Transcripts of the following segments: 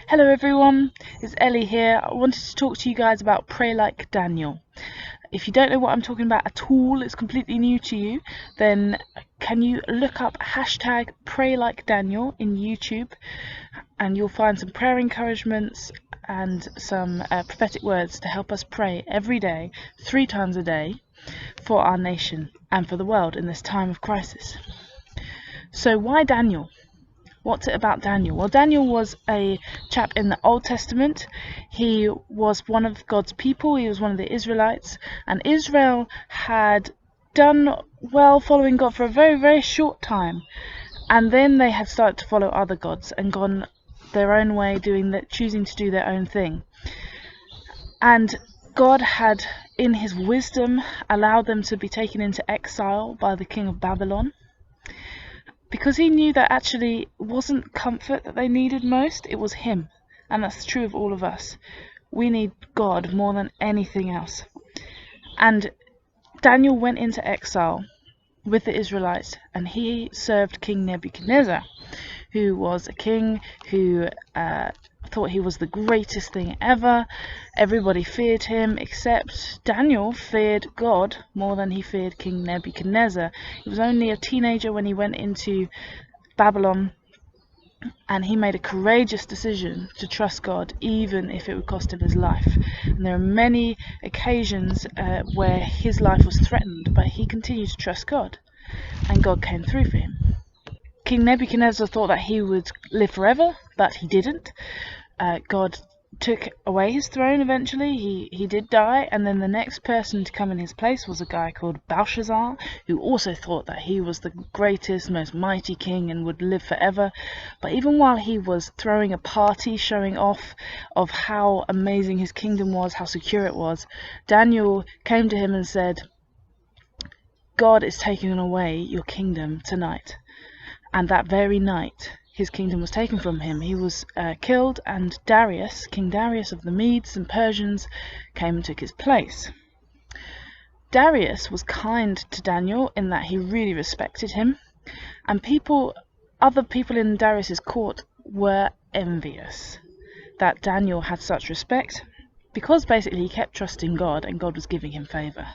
Hello everyone, it's Ellie here. I wanted to talk to you guys about Pray Like Daniel. If you don't know what I'm talking about at all, it's completely new to you, then can you look up hashtag Pray Like Daniel in YouTube and you'll find some prayer encouragements and some prophetic words to help us pray every day, 3 times a day, for our nation and for the world in this time of crisis. So why Daniel? What's it about Daniel? Well, Daniel was a chap in the Old Testament. He was one of God's people. He was one of the Israelites. And Israel had done well following God for a very, very short time. And then they had started to follow other gods and gone their own way, choosing to do their own thing. And God had, in his wisdom, allowed them to be taken into exile by the king of Babylon, because he knew that actually it wasn't comfort that they needed most, it was him. And that's true of all of us. We need God more than anything else. And Daniel went into exile with the Israelites, and he served King Nebuchadnezzar, who was a king who thought he was the greatest thing ever. Everybody feared him, except Daniel feared God more than he feared King Nebuchadnezzar. He was only a teenager when he went into Babylon, and he made a courageous decision to trust God, even if it would cost him his life. And there are many occasions where his life was threatened, but he continued to trust God, and God came through for him. King Nebuchadnezzar thought that he would live forever, but he didn't. God took away his throne eventually. He did die, and then the next person to come in his place was a guy called Belshazzar, who also thought that he was the greatest, most mighty king and would live forever. But even while he was throwing a party showing off of how amazing his kingdom was, how secure it was, Daniel came to him and said, God is taking away your kingdom tonight. And that very night, his kingdom was taken from him. He was killed, and Darius, King Darius of the Medes and Persians, came and took his place. Darius was kind to Daniel in that he really respected him, and other people in Darius's court were envious that Daniel had such respect, because basically he kept trusting God and God was giving him favor.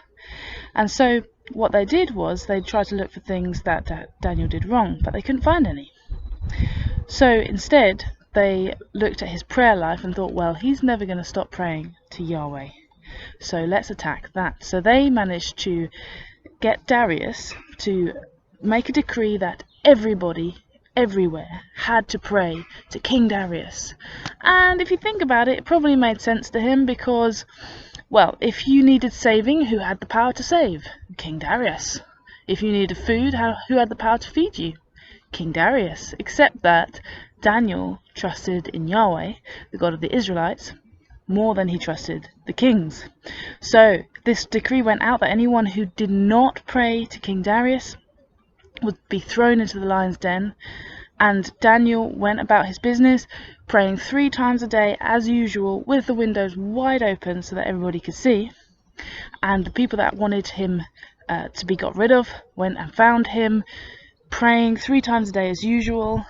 And so what they did was they tried to look for things that Daniel did wrong, but they couldn't find any. So instead they looked at his prayer life and thought, well, he's never going to stop praying to Yahweh, so let's attack that. So they managed to get Darius to make a decree that everybody everywhere had to pray to King Darius. And if you think about it, it probably made sense to him, because, well, if you needed saving, who had the power to save? King Darius. If you needed food, who had the power to feed you? King Darius. Except that Daniel trusted in Yahweh, the God of the Israelites, more than he trusted the kings. So this decree went out that anyone who did not pray to King Darius would be thrown into the lion's den. And Daniel went about his business, praying 3 times a day as usual, with the windows wide open so that everybody could see. And the people that wanted him to be got rid of went and found him, praying 3 times a day as usual.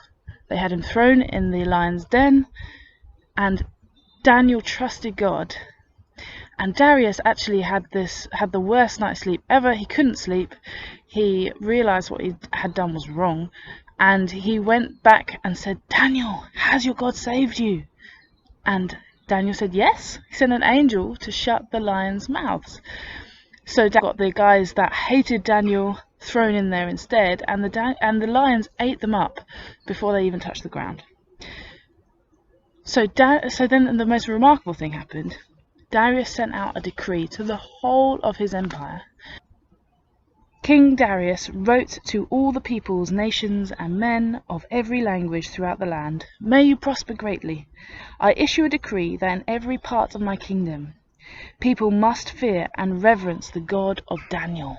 They had him thrown in the lion's den, and Daniel trusted God. And Darius actually had the worst night's sleep ever. He couldn't sleep. He realized what he had done was wrong, and he went back and said, Daniel, has your God saved you? And Daniel said yes. He sent an angel to shut the lions' mouths. So Daniel got the guys that hated Daniel thrown in there instead, and the lions ate them up before they even touched the ground. So then the most remarkable thing happened. Darius sent out a decree to the whole of his empire. King Darius wrote to all the peoples, nations, and men of every language throughout the land, May you prosper greatly. I issue a decree that in every part of my kingdom, people must fear and reverence the God of Daniel.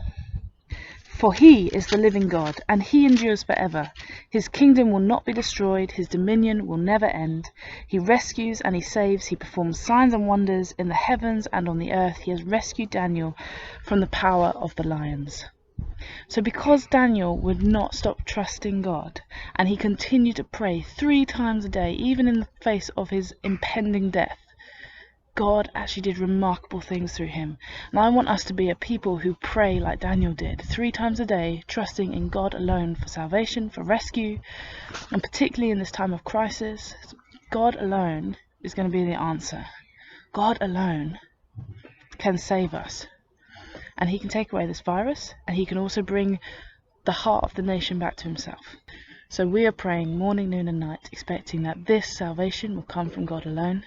For he is the living God, and he endures forever. His kingdom will not be destroyed, his dominion will never end. He rescues and he saves, he performs signs and wonders in the heavens and on the earth. He has rescued Daniel from the power of the lions. So because Daniel would not stop trusting God, and he continued to pray 3 times a day, even in the face of his impending death, God actually did remarkable things through him. And I want us to be a people who pray like Daniel did, 3 times a day, trusting in God alone for salvation, for rescue, and particularly in this time of crisis, God alone is going to be the answer. God alone can save us. And he can take away this virus, and he can also bring the heart of the nation back to himself. So we are praying morning, noon and night, expecting that this salvation will come from God alone.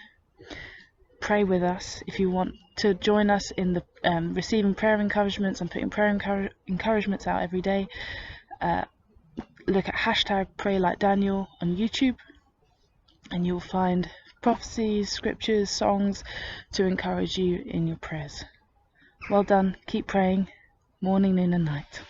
Pray with us. If you want to join us in the receiving prayer encouragements, I'm putting prayer encouragements out every day. Look at hashtag Pray Like Daniel on YouTube, and you'll find prophecies, scriptures, songs to encourage you in your prayers. Well done. Keep praying morning, noon and night.